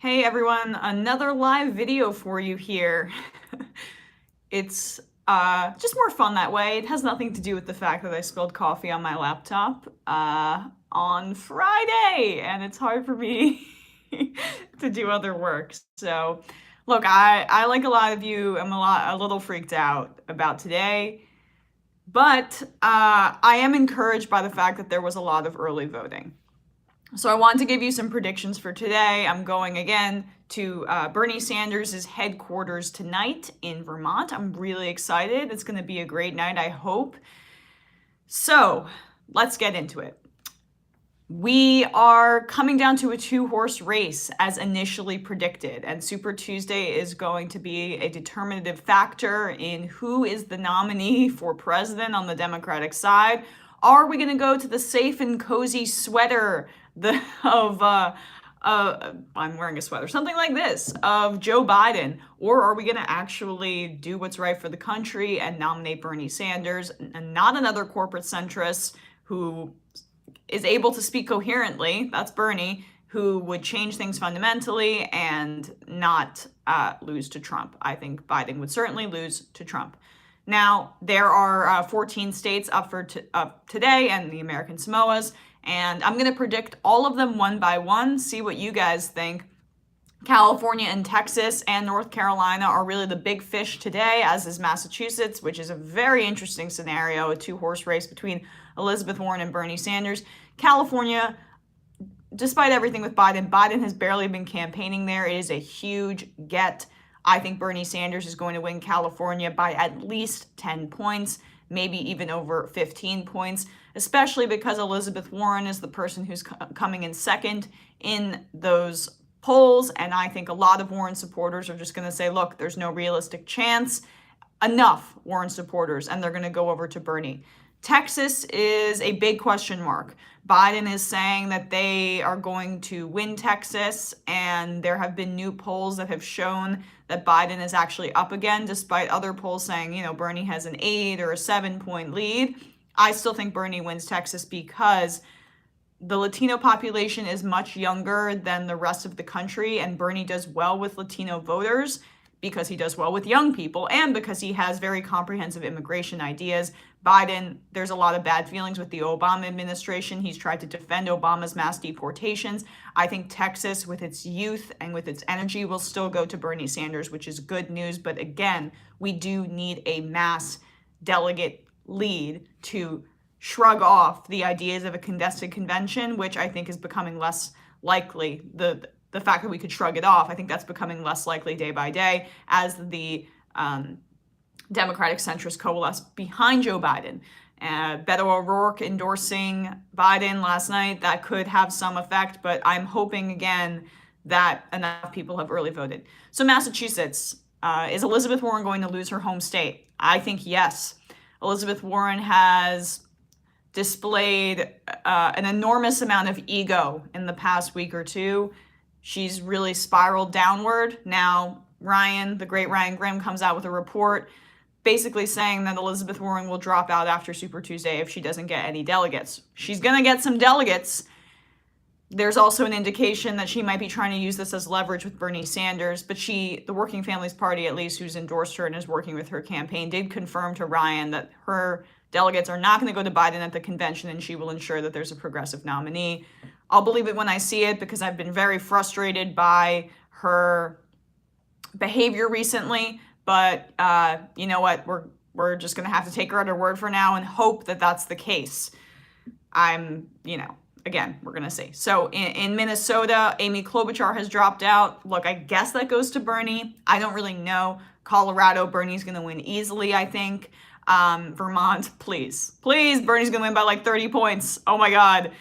Hey everyone, another live video for you here. It's just more fun that way. It has nothing to do with the fact that I spilled coffee on my laptop on Friday, and it's hard for me to do other work. So, look, I like a lot of you, I'm a little freaked out about today, but I am encouraged by the fact that there was a lot of early voting. So I want to give you some predictions for today. I'm going again to Bernie Sanders' headquarters tonight in Vermont. I'm really excited. It's going to be a great night, I hope. So let's get into it. We are coming down to a two-horse race as initially predicted, and Super Tuesday is going to be a determinative factor in who is the nominee for president on the Democratic side. Are we going to go to the safe and cozy sweater of I'm wearing a sweater, something like this, of Joe Biden, or are we going to actually do what's right for the country and nominate Bernie Sanders and not another corporate centrist who is able to speak coherently? That's Bernie, who would change things fundamentally and not lose to Trump. I think Biden would certainly lose to Trump. Now, there are 14 states up for today and the American Samoas, and I'm going to predict all of them one by one, see what you guys think. California and Texas and North Carolina are really the big fish today, as is Massachusetts, which is a very interesting scenario, a two-horse race between Elizabeth Warren and Bernie Sanders. California, despite everything with Biden, Biden has barely been campaigning there. It is a huge get. I think Bernie Sanders is going to win California by at least 10 points, maybe even over 15 points, especially because Elizabeth Warren is the person who's coming in second in those polls. And I think a lot of Warren supporters are just going to say, look, there's no realistic chance. Enough Warren supporters, and they're going to go over to Bernie. Texas is a big question mark. Biden is saying that they are going to win Texas, and there have been new polls that have shown that Biden is actually up again, despite other polls saying, Bernie has an 8 or a 7-point lead. I still think Bernie wins Texas because the Latino population is much younger than the rest of the country, and Bernie does well with Latino voters because he does well with young people and because he has very comprehensive immigration ideas. Biden, there's a lot of bad feelings with the Obama administration. He's tried to defend Obama's mass deportations. I think Texas, with its youth and with its energy, will still go to Bernie Sanders, which is good news. But again, we do need a mass delegate lead to shrug off the ideas of a contested convention, which I think is becoming less likely. The fact that we could shrug it off, I think that's becoming less likely day by day as the Democratic centrists coalesce behind Joe Biden. Beto O'Rourke endorsing Biden last night, that could have some effect, but I'm hoping again that enough people have early voted. So Massachusetts, is Elizabeth Warren going to lose her home state? I think yes. Elizabeth Warren has displayed an enormous amount of ego in the past week or two. She's really spiraled downward. Now, the great Ryan Grim, comes out with a report basically saying that Elizabeth Warren will drop out after Super Tuesday if she doesn't get any delegates. She's going to get some delegates. There's also an indication that she might be trying to use this as leverage with Bernie Sanders, but the Working Families Party, at least, who's endorsed her and is working with her campaign, did confirm to Ryan that her delegates are not going to go to Biden at the convention, and she will ensure that there's a progressive nominee. I'll believe it when I see it because I've been very frustrated by her behavior recently. But you know what? We're just going to have to take her at her word for now and hope that that's the case. Again, we're going to see. So in Minnesota, Amy Klobuchar has dropped out. Look, I guess that goes to Bernie. I don't really know. Colorado, Bernie's going to win easily, I think. Vermont, please, Bernie's going to win by like 30 points. Oh my God.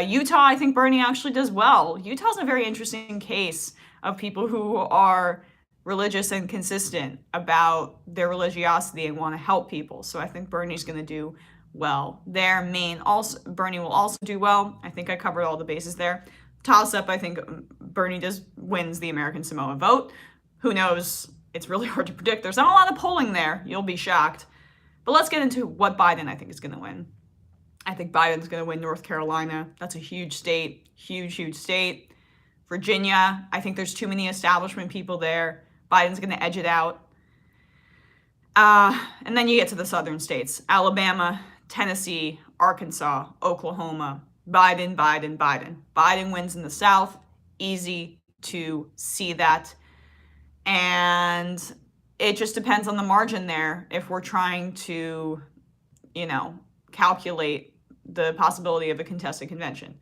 Utah, I think Bernie actually does well. Utah's a very interesting case of people who are religious and consistent about their religiosity and want to help people. So I think Bernie's going to do well there. Maine, also, Bernie will also do well. I think I covered all the bases there. Toss up, I think Bernie wins the American Samoa vote. Who knows? It's really hard to predict. There's not a lot of polling there. You'll be shocked. But let's get into what Biden, I think, is going to win. I think Biden's going to win North Carolina. That's a huge state, huge state. Virginia, I think there's too many establishment people there. Biden's going to edge it out. And then you get to the southern states, Alabama, Tennessee, Arkansas, Oklahoma. Biden, Biden, Biden. Biden wins in the South. Easy to see that. And it just depends on the margin there if we're trying to, calculate the possibility of a contested convention.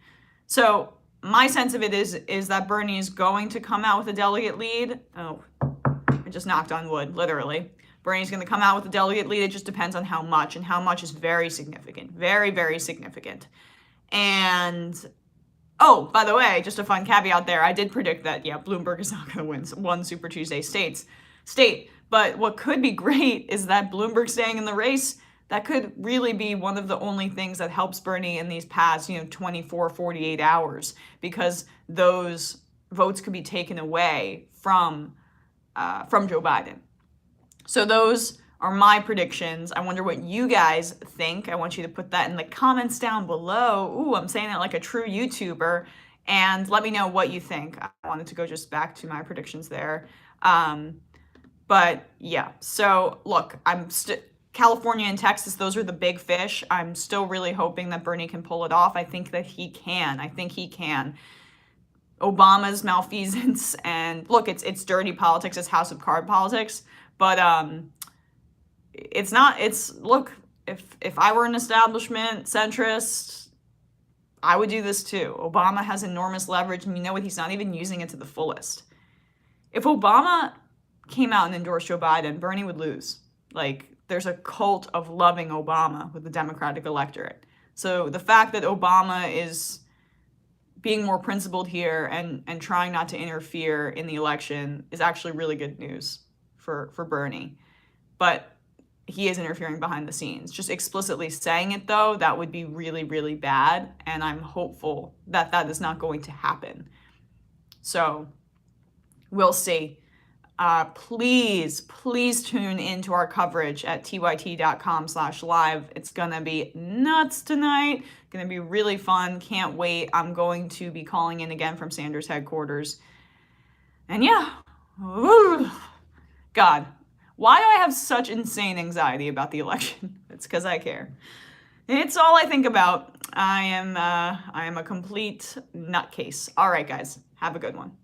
So my sense of it is that Bernie is going to come out with a delegate lead. Oh, I just knocked on wood, literally. Bernie's going to come out with a delegate lead. It just depends on how much, and how much is very significant. Very, very significant. And, oh, by the way, just a fun caveat there. I did predict that, Bloomberg is not going to win one Super Tuesday state. But what could be great is that Bloomberg staying in the race, that could really be one of the only things that helps Bernie in these past, 24, 48 hours, because those votes could be taken away from Joe Biden. So those are my predictions. I wonder what you guys think. I want you to put that in the comments down below. Ooh, I'm saying it like a true YouTuber. And let me know what you think. I wanted to go just back to my predictions there. But yeah, so look, California and Texas, those are the big fish. I'm still really hoping that Bernie can pull it off. I think that he can. Obama's malfeasance, and look, it's dirty politics, it's House of Card politics, but look, if I were an establishment centrist, I would do this too. Obama has enormous leverage, and you know what? He's not even using it to the fullest. If Obama came out and endorsed Joe Biden, Bernie would lose. There's a cult of loving Obama with the Democratic electorate. So the fact that Obama is being more principled here and trying not to interfere in the election is actually really good news for Bernie. But he is interfering behind the scenes. Just explicitly saying it, though, that would be really, really bad. And I'm hopeful that that is not going to happen. So we'll see. Please tune into our coverage at tyt.com/live. It's gonna be nuts tonight. Gonna be really fun. Can't wait. I'm going to be calling in again from Sanders headquarters. And yeah, God, why do I have such insane anxiety about the election? It's because I care. It's all I think about. I am a complete nutcase. All right, guys, have a good one.